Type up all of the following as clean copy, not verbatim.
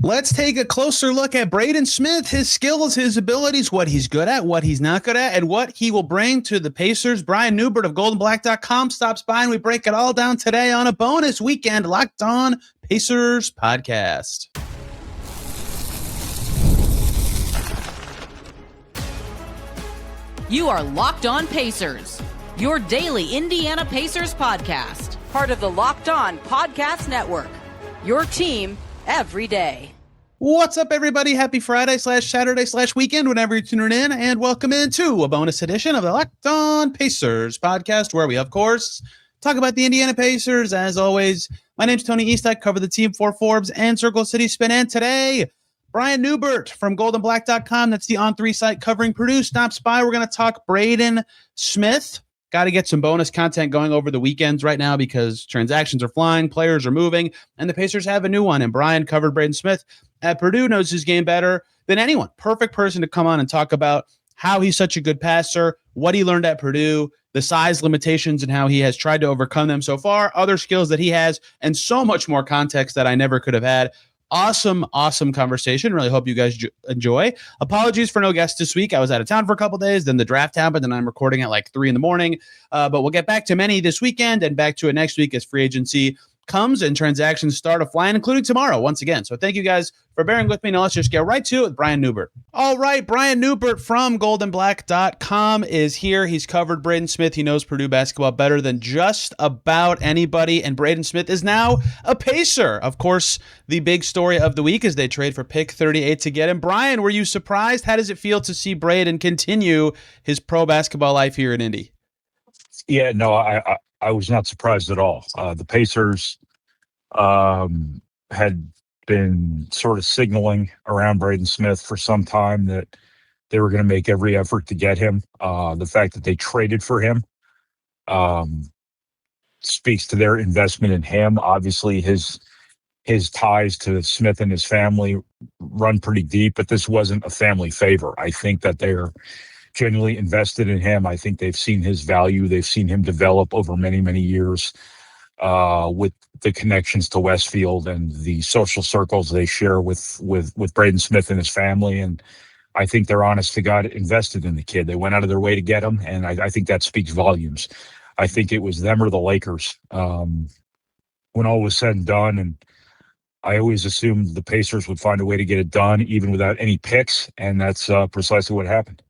Let's take a closer look at Braden Smith, his skills, his abilities, what he's good at, what he's not good at, and what he will bring to the Pacers. Brian Neubert of GoldandBlack.com stops by, and we break it all down today on a bonus weekend Locked On Pacers podcast. You are Locked On Pacers, your daily Indiana Pacers podcast, part of the Locked On Podcast Network, your team every day. What's up, everybody? Happy Friday / Saturday / weekend, whenever you're tuning in, and welcome into a bonus edition of the Locked On Pacers podcast, where we, of course, talk about the Indiana Pacers. As always, my name's Tony East. I cover the team for Forbes and Circle City Spin. And today, Brian Neubert from GoldandBlack.com, that's the On3 site covering Purdue, stops by. We're going to talk Braden Smith. Got to get some bonus content going over the weekends right now because transactions are flying, players are moving, and the Pacers have a new one. And Brian covered Braden Smith at Purdue, knows his game better than anyone. Perfect person to come on and talk about how he's such a good passer, what he learned at Purdue, the size limitations and how he has tried to overcome them so far, other skills that he has, and so much more context that I never could have had. Awesome conversation. Really hope you guys enjoy. Apologies for no guests this week. I was out of town for a couple days. Then the draft happened, and I'm recording at like 3 a.m. But we'll get back to many this weekend and back to it next week as free agency comes and transactions start to fly, including tomorrow once again. So thank you guys for bearing with me. Now let's just get right to it with Brian Neubert. All right, Brian Neubert from GoldandBlack.com is here. He's covered Braden Smith. He knows Purdue basketball better than just about anybody, and Braden Smith is now a Pacer. Of course, the big story of the week is they trade for pick 38 to get him. Brian, were you surprised? How does it feel to see Braden continue his pro basketball life here in Indy? Yeah, no, I was not surprised at all. The Pacers had been sort of signaling around Braden Smith for some time that they were going to make every effort to get him. The fact that they traded for him speaks to their investment in him. Obviously, his ties to Smith and his family run pretty deep, but this wasn't a family favor. I think that they're genuinely invested in him. I think they've seen his value. They've seen him develop over many, many years with the connections to Westfield and the social circles they share with Braden Smith and his family. And I think they're honest to God invested in the kid. They went out of their way to get him, and I think that speaks volumes. I think it was them or the Lakers when all was said and done. And I always assumed the Pacers would find a way to get it done, even without any picks, and that's precisely what happened.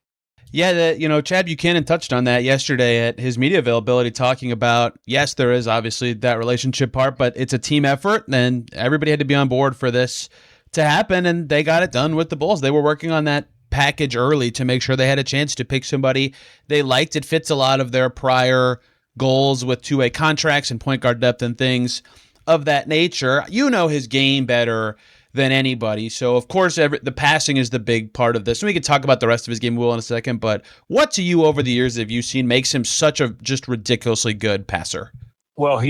Yeah, Chad Buchanan touched on that yesterday at his media availability, talking about, yes, there is obviously that relationship part, but it's a team effort, and everybody had to be on board for this to happen, and they got it done with the Bulls. They were working on that package early to make sure they had a chance to pick somebody they liked. It fits a lot of their prior goals with two-way contracts and point guard depth and things of that nature. You know his game better than anybody. So, of course, the passing is the big part of this. And we can talk about the rest of his game in a second, but what to you over the years have you seen makes him such a just ridiculously good passer? Well,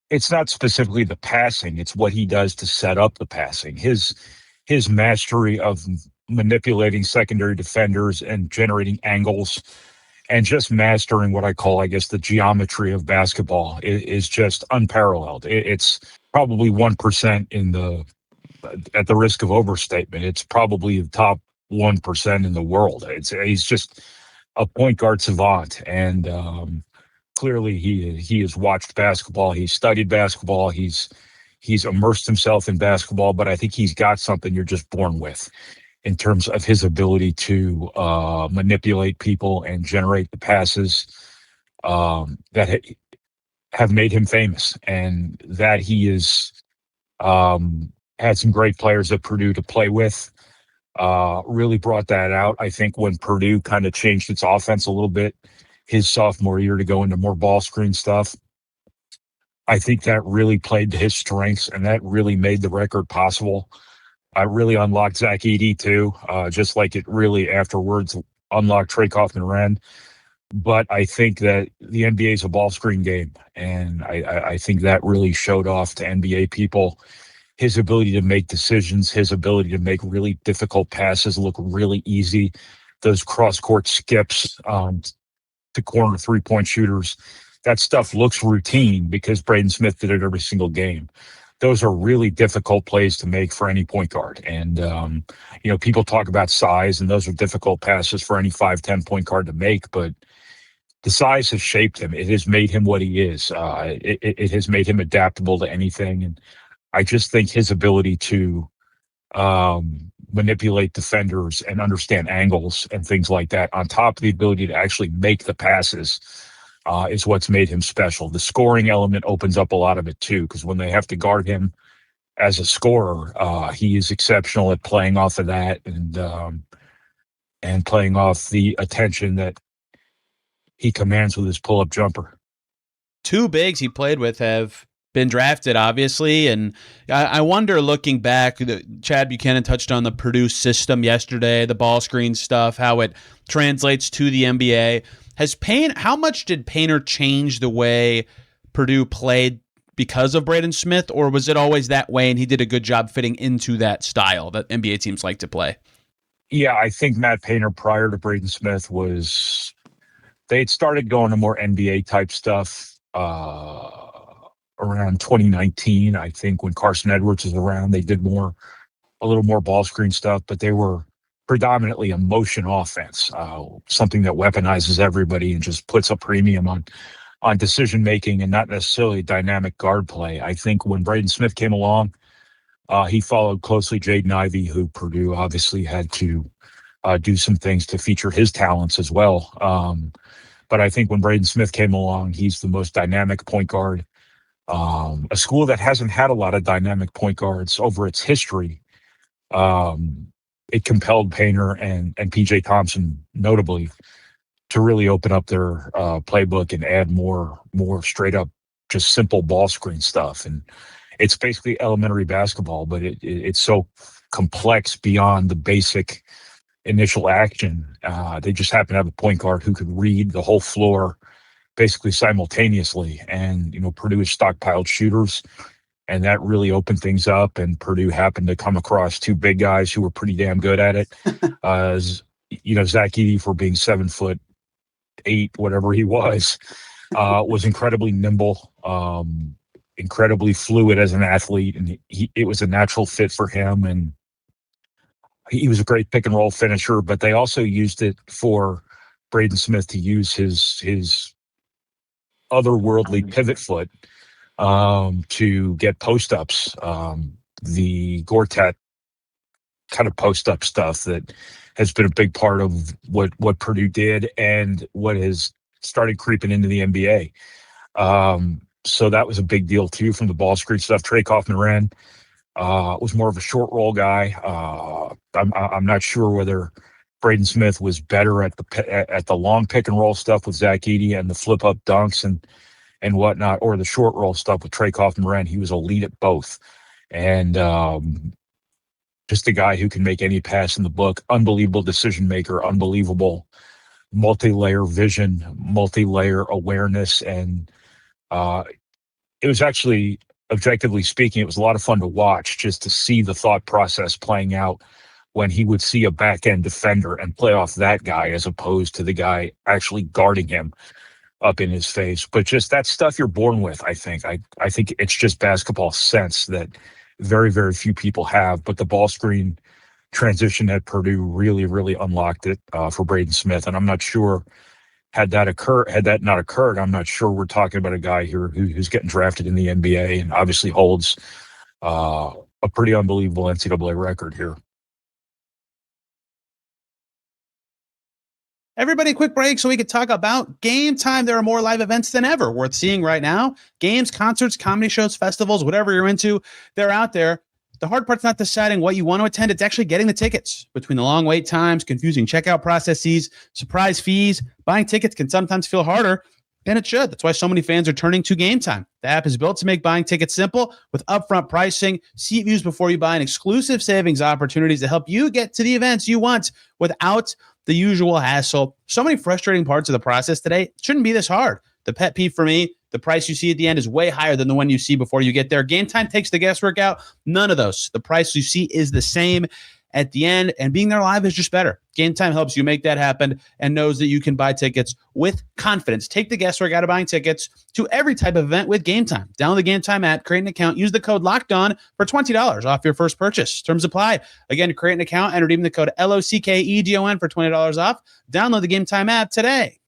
it's not specifically the passing. It's what he does to set up the passing. His mastery of manipulating secondary defenders and generating angles and just mastering what I call, I guess, the geometry of basketball is just unparalleled. It's probably 1% at the risk of overstatement, it's probably the top 1% in the world. He's just a point guard savant, and clearly he has watched basketball. He's studied basketball. He's immersed himself in basketball. But I think he's got something you're just born with in terms of his ability to manipulate people and generate the passes that have made him famous, and that he is. Had some great players at Purdue to play with, really brought that out. I think when Purdue kind of changed its offense a little bit his sophomore year to go into more ball screen stuff, I think that really played to his strengths, and that really made the record possible. I really unlocked Zach Edey too, just like it really afterwards unlocked Trey Kaufman-Renn. But I think that the NBA is a ball screen game, and I think that really showed off to NBA people his ability to make decisions, his ability to make really difficult passes look really easy, those cross-court skips to corner three-point shooters. That stuff looks routine because Braden Smith did it every single game. those are really difficult plays to make for any point guard. And, people talk about size, and those are difficult passes for any 5'10" point guard to make, but the size has shaped him. It has made him what he is. It has made him adaptable to anything. And I just think his ability to manipulate defenders and understand angles and things like that, on top of the ability to actually make the passes, is what's made him special. The scoring element opens up a lot of it too, because when they have to guard him as a scorer, he is exceptional at playing off of that and playing off the attention that he commands with his pull-up jumper. Two bigs he played with have been drafted, obviously, and I wonder, looking back, Chad Buchanan touched on the Purdue system yesterday, the ball screen stuff, how it translates to the NBA. How much did Painter change the way Purdue played because of Braden Smith, or was it always that way and he did a good job fitting into that style that NBA teams like to play? Yeah, I think Matt Painter, prior to Braden Smith, they'd started going to more NBA type stuff around 2019. I think when Carson Edwards was around, they did a little more ball screen stuff, but they were predominantly a motion offense, something that weaponizes everybody and just puts a premium on decision making and not necessarily dynamic guard play. I think when Braden Smith came along, he followed closely Jaden Ivey, who Purdue obviously had to do some things to feature his talents as well. But I think when Braden Smith came along, he's the most dynamic point guard. A school that hasn't had a lot of dynamic point guards over its history. It compelled Painter and PJ Thompson, notably, to really open up their playbook and add more straight up, just simple ball screen stuff. And it's basically elementary basketball, but it's so complex beyond the basic initial action. They just happen to have a point guard who could read the whole floor basically simultaneously. And, Purdue has stockpiled shooters, and that really opened things up. And Purdue happened to come across two big guys who were pretty damn good at it. Zach Edey, for being 7'8", whatever he was incredibly nimble, incredibly fluid as an athlete. And it was a natural fit for him. And he was a great pick and roll finisher, but they also used it for Braden Smith to use his otherworldly pivot foot to get post-ups, the Gortat kind of post-up stuff that has been a big part of what Purdue did and what has started creeping into the NBA. So that was a big deal, too, from the ball screen stuff. Trey Kaufman-Renn was more of a short roll guy. I'm not sure whether Braden Smith was better at the long pick and roll stuff with Zach Edey and the flip up dunks and whatnot, or the short roll stuff with Trey Kaufman-Renn. He was elite at both, and just a guy who can make any pass in the book. Unbelievable decision maker, unbelievable multi-layer vision, multi-layer awareness, and it was actually, objectively speaking, it was a lot of fun to watch, just to see the thought process playing out when he would see a back-end defender and play off that guy as opposed to the guy actually guarding him up in his face. But just that stuff you're born with, I think. I think it's just basketball sense that very, very few people have. But the ball screen transition at Purdue really, really unlocked it for Braden Smith. And I'm not sure, had that not occurred, I'm not sure we're talking about a guy here who's getting drafted in the NBA and obviously holds a pretty unbelievable NCAA record here. Everybody, quick break so we could talk about Game Time. There are more live events than ever worth seeing right now. Games, concerts, comedy shows, festivals, whatever you're into, they're out there. The hard part's not deciding what you want to attend. It's actually getting the tickets. Between the long wait times, confusing checkout processes, surprise fees, buying tickets can sometimes feel harder than it should. That's why so many fans are turning to Game Time. The app is built to make buying tickets simple with upfront pricing, seat views before you buy, and exclusive savings opportunities to help you get to the events you want without the usual hassle. So many frustrating parts of the process today. It shouldn't be this hard. The pet peeve for me, the price you see at the end is way higher than the one you see before you get there. Game Time takes the guesswork out. None of those. The price you see is the same at the end, and being there live is just better. Game Time helps you make that happen and knows that you can buy tickets with confidence. Take the guesswork out of buying tickets to every type of event with Game Time. Download the Game Time app, create an account, use the code LOCKEDON for $20 off your first purchase. Terms apply. Again, create an account and redeem the code LOCKEDON for $20 off. Download the Game Time app today.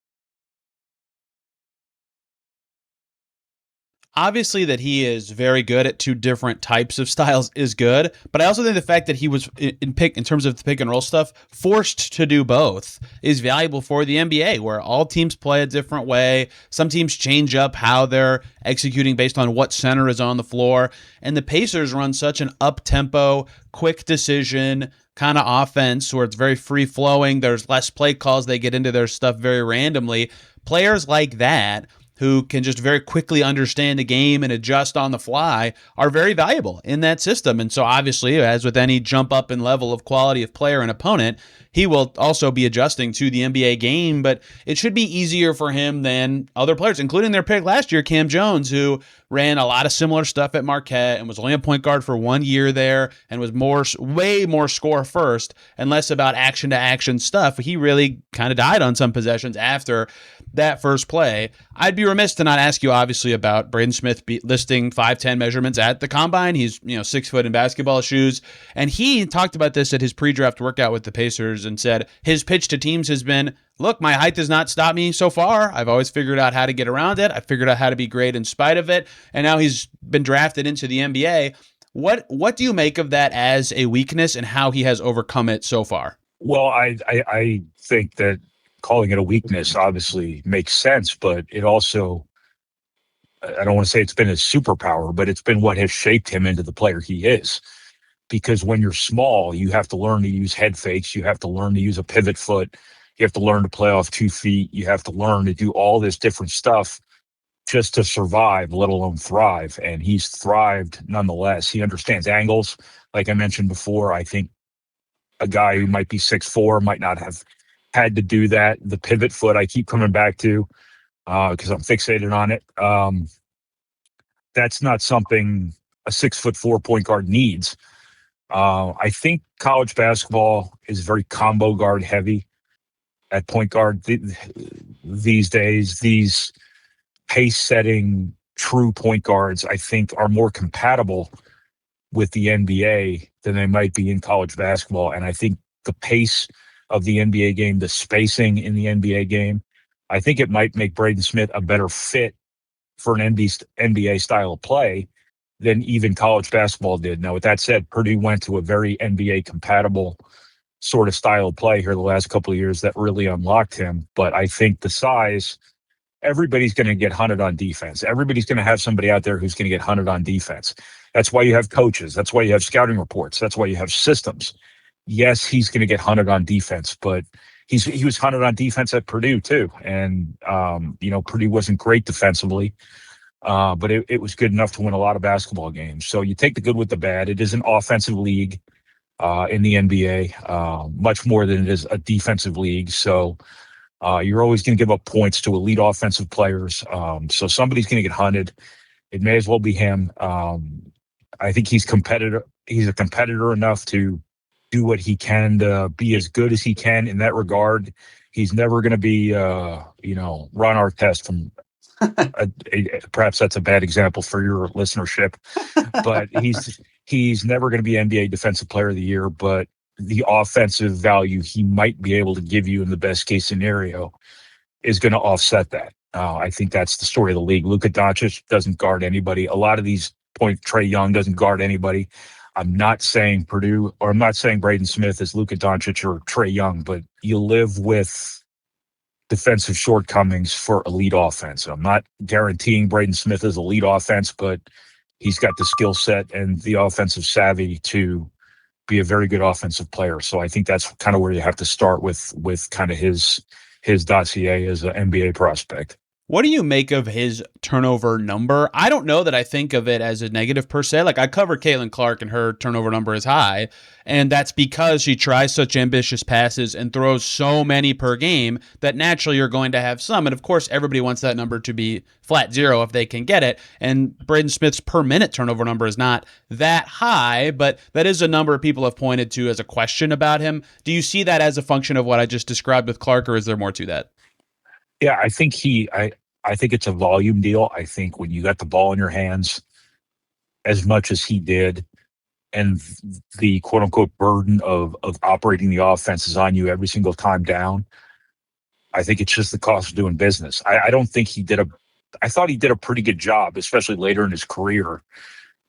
Obviously, that he is very good at two different types of styles is good, but I also think the fact that he was in terms of the pick and roll stuff forced to do both is valuable for the NBA, where all teams play a different way. Some teams change up how they're executing based on what center is on the floor, and the Pacers run such an up-tempo, quick decision kind of offense where it's very free-flowing. There's less play calls. They get into their stuff very randomly. Players like that, who can just very quickly understand the game and adjust on the fly, are very valuable in that system. And so obviously, as with any jump up in level of quality of player and opponent, he will also be adjusting to the NBA game, but it should be easier for him than other players, including their pick last year, Cam Jones, who ran a lot of similar stuff at Marquette and was only a point guard for 1 year there and was way more score first and less about action to action stuff. He really kind of died on some possessions after that first play. I'd be remiss to not ask you, obviously, about Braden Smith listing 5'10" measurements at the combine. He's 6 foot in basketball shoes, and he talked about this at his pre-draft workout with the Pacers and said his pitch to teams has been, look, my height does not stop me so far. I've always figured out how to get around it. I figured out how to be great in spite of it. And now he's been drafted into the NBA. What do you make of that as a weakness and how he has overcome it so far? Well, I think that calling it a weakness obviously makes sense, but it also, I don't want to say it's been his superpower, but it's been what has shaped him into the player he is. Because when you're small, you have to learn to use head fakes. You have to learn to use a pivot foot. You have to learn to play off 2 feet. You have to learn to do all this different stuff just to survive, let alone thrive. And he's thrived nonetheless. He understands angles. Like I mentioned before, I think a guy who might be 6'4" might not have had to do that. The pivot foot I keep coming back to because I'm fixated on it. That's not something a 6'4" point guard needs. I think college basketball is very combo guard heavy at point guard these days. These pace setting true point guards, I think, are more compatible with the NBA than they might be in college basketball. And I think the pace of the NBA game, the spacing in the NBA game, I think it might make Braden Smith a better fit for an NBA style of play than even college basketball did. Now, with that said, Purdue went to a very NBA compatible sort of style of play here the last couple of years that really unlocked him. But I think the size, everybody's going to get hunted on defense. Everybody's going to have somebody out there who's going to get hunted on defense. That's why you have coaches. That's why you have scouting reports. That's why you have systems. Yes, he's going to get hunted on defense, but he was hunted on defense at Purdue too. And, Purdue wasn't great defensively. But it was good enough to win a lot of basketball games. So you take the good with the bad. It is an offensive league in the NBA, much more than it is a defensive league. So you're always going to give up points to elite offensive players. So somebody's going to get hunted. It may as well be him. I think he's competitive. He's a competitor enough to do what he can to be as good as he can in that regard. He's never going to be, Ron Artest from. Perhaps that's a bad example for your listenership, but he's never going to be NBA Defensive Player of the Year. But the offensive value he might be able to give you in the best case scenario is going to offset that. I think that's the story of the league. Luka Doncic doesn't guard anybody. A lot of these points, Trae Young doesn't guard anybody. I'm not saying Purdue, or I'm not saying Braden Smith is Luka Doncic or Trae Young, but you live with defensive shortcomings for elite offense. I'm not guaranteeing Braden Smith is elite offense, but he's got the skill set and the offensive savvy to be a very good offensive player. So I think that's kind of where you have to start with kind of his dossier as an NBA prospect. What do you make of his turnover number? I don't know that I think of it as a negative per se. Like, I cover Caitlin Clark and her turnover number is high, and that's because she tries such ambitious passes and throws so many per game that naturally you're going to have some. And of course, everybody wants that number to be flat zero if they can get it. And Braden Smith's per minute turnover number is not that high, but that is a number people have pointed to as a question about him. Do you see that as a function of what I just described with Clark, or is there more to that? Yeah, I think it's a volume deal. I think when you got the ball in your hands as much as he did, and the quote unquote burden of operating the offense is on you every single time down, I think it's just the cost of doing business. I don't think I thought he did a pretty good job, especially later in his career,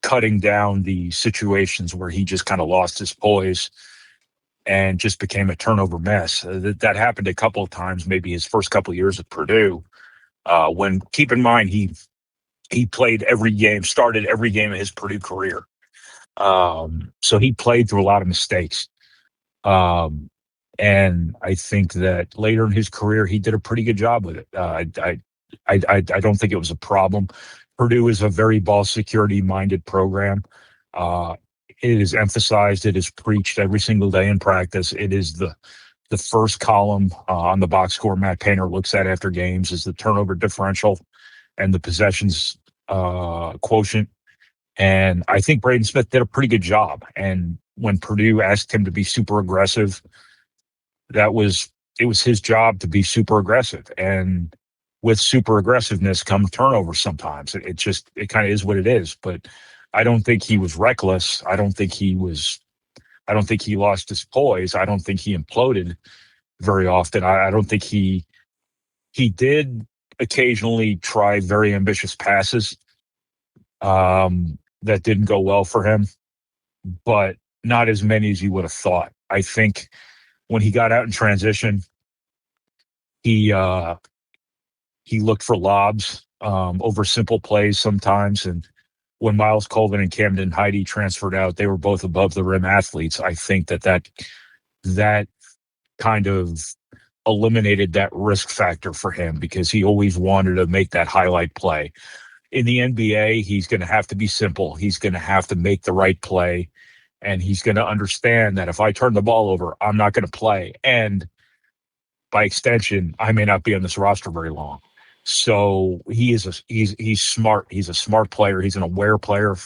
cutting down the situations where he just kind of lost his poise and just became a turnover mess. That happened a couple of times, maybe his first couple of years at Purdue. When, keep in mind, he played every game, started every game of his Purdue career. So he played through a lot of mistakes. And I think that later in his career, he did a pretty good job with it. I don't think it was a problem. Purdue is a very ball security minded program. It is emphasized, it is preached every single day in practice. It is the first column on the box score Matt Painter looks at after games is the turnover differential and the possessions quotient. And I think Braden Smith did a pretty good job. And when Purdue asked him to be super aggressive, it was his job to be super aggressive. And with super aggressiveness comes turnover sometimes. It kind of is what it is. But I don't think he was reckless. I don't think he lost his poise. I don't think he imploded very often. I don't think he did occasionally try very ambitious passes that didn't go well for him, but not as many as you would have thought. I think when he got out in transition, he looked for lobs over simple plays sometimes. And when Miles Colvin and Camden Heide transferred out, they were both above the rim athletes. I think that kind of eliminated that risk factor for him because he always wanted to make that highlight play. In the NBA, he's going to have to be simple. He's going to have to make the right play, and he's going to understand that if I turn the ball over, I'm not going to play. And by extension, I may not be on this roster very long. So he's smart. He's a smart player. He's an aware player.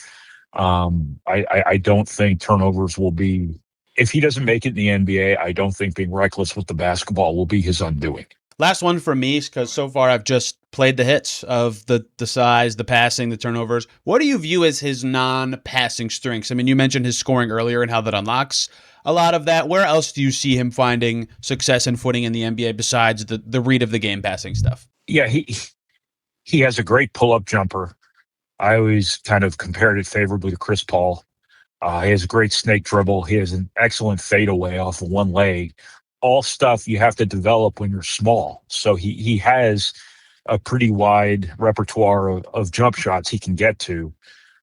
I don't think turnovers will be, if he doesn't make it in the NBA, I don't think being reckless with the basketball will be his undoing. Last one for me, because so far I've just played the hits of the size, the passing, the turnovers. What do you view as his non-passing strengths? I mean, you mentioned his scoring earlier and how that unlocks a lot of that. Where else do you see him finding success and footing in the NBA besides the read of the game passing stuff? Yeah, he has a great pull-up jumper. I always kind of compared it favorably to Chris Paul. He has a great snake dribble. He has an excellent fadeaway off of one leg. All stuff you have to develop when you're small. So he has a pretty wide repertoire of jump shots he can get to.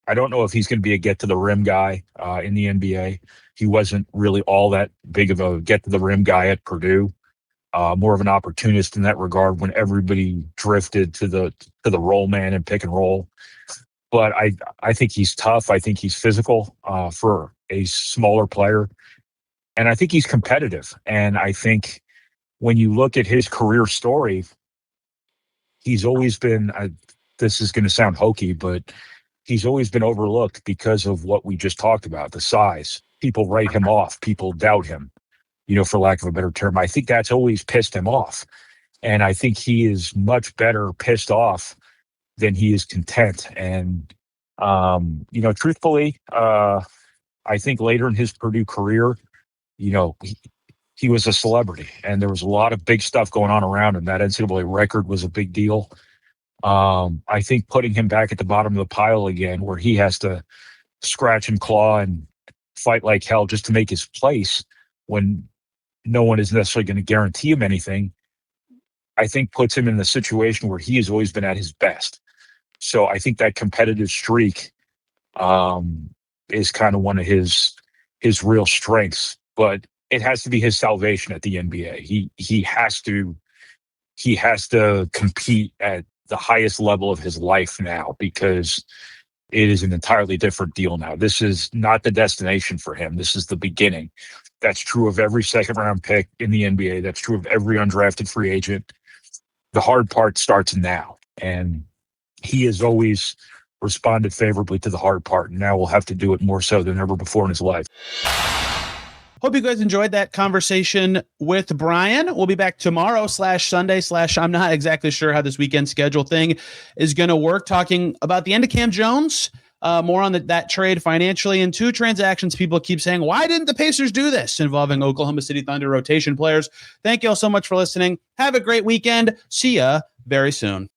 I don't know if he's going to be a get-to-the-rim guy in the NBA. He wasn't really all that big of a get-to-the-rim guy at Purdue. More of an opportunist in that regard when everybody drifted to the roll man and pick and roll. But I think he's tough. I think he's physical for a smaller player. And I think he's competitive. And I think when you look at his career story, he's always been, this is going to sound hokey, but he's always been overlooked because of what we just talked about, the size. People write him off. People doubt him, for lack of a better term. I think that's always pissed him off. And I think he is much better pissed off than he is content. And, truthfully, I think later in his Purdue career, he was a celebrity and there was a lot of big stuff going on around him. That NCAA record was a big deal. I think putting him back at the bottom of the pile again, where he has to scratch and claw and fight like hell just to make his place when no one is necessarily going to guarantee him anything, I think puts him in the situation where he has always been at his best. So I think that competitive streak is kind of one of his real strengths, but it has to be his salvation at the NBA. He has to compete at the highest level of his life now, because it is an entirely different deal now. This is not the destination for him. This is the beginning. That's true of every second-round pick in the NBA. That's true of every undrafted free agent. The hard part starts now, and he has always responded favorably to the hard part, and now we'll have to do it more so than ever before in his life. Hope you guys enjoyed that conversation with Brian. We'll be back tomorrow/Sunday/ I'm not exactly sure how this weekend schedule thing is going to work, talking about the end of Cam Jones, more on that trade financially, and 2 transactions people keep saying, why didn't the Pacers do this, involving Oklahoma City Thunder rotation players. Thank you all so much for listening. Have a great weekend. See ya very soon.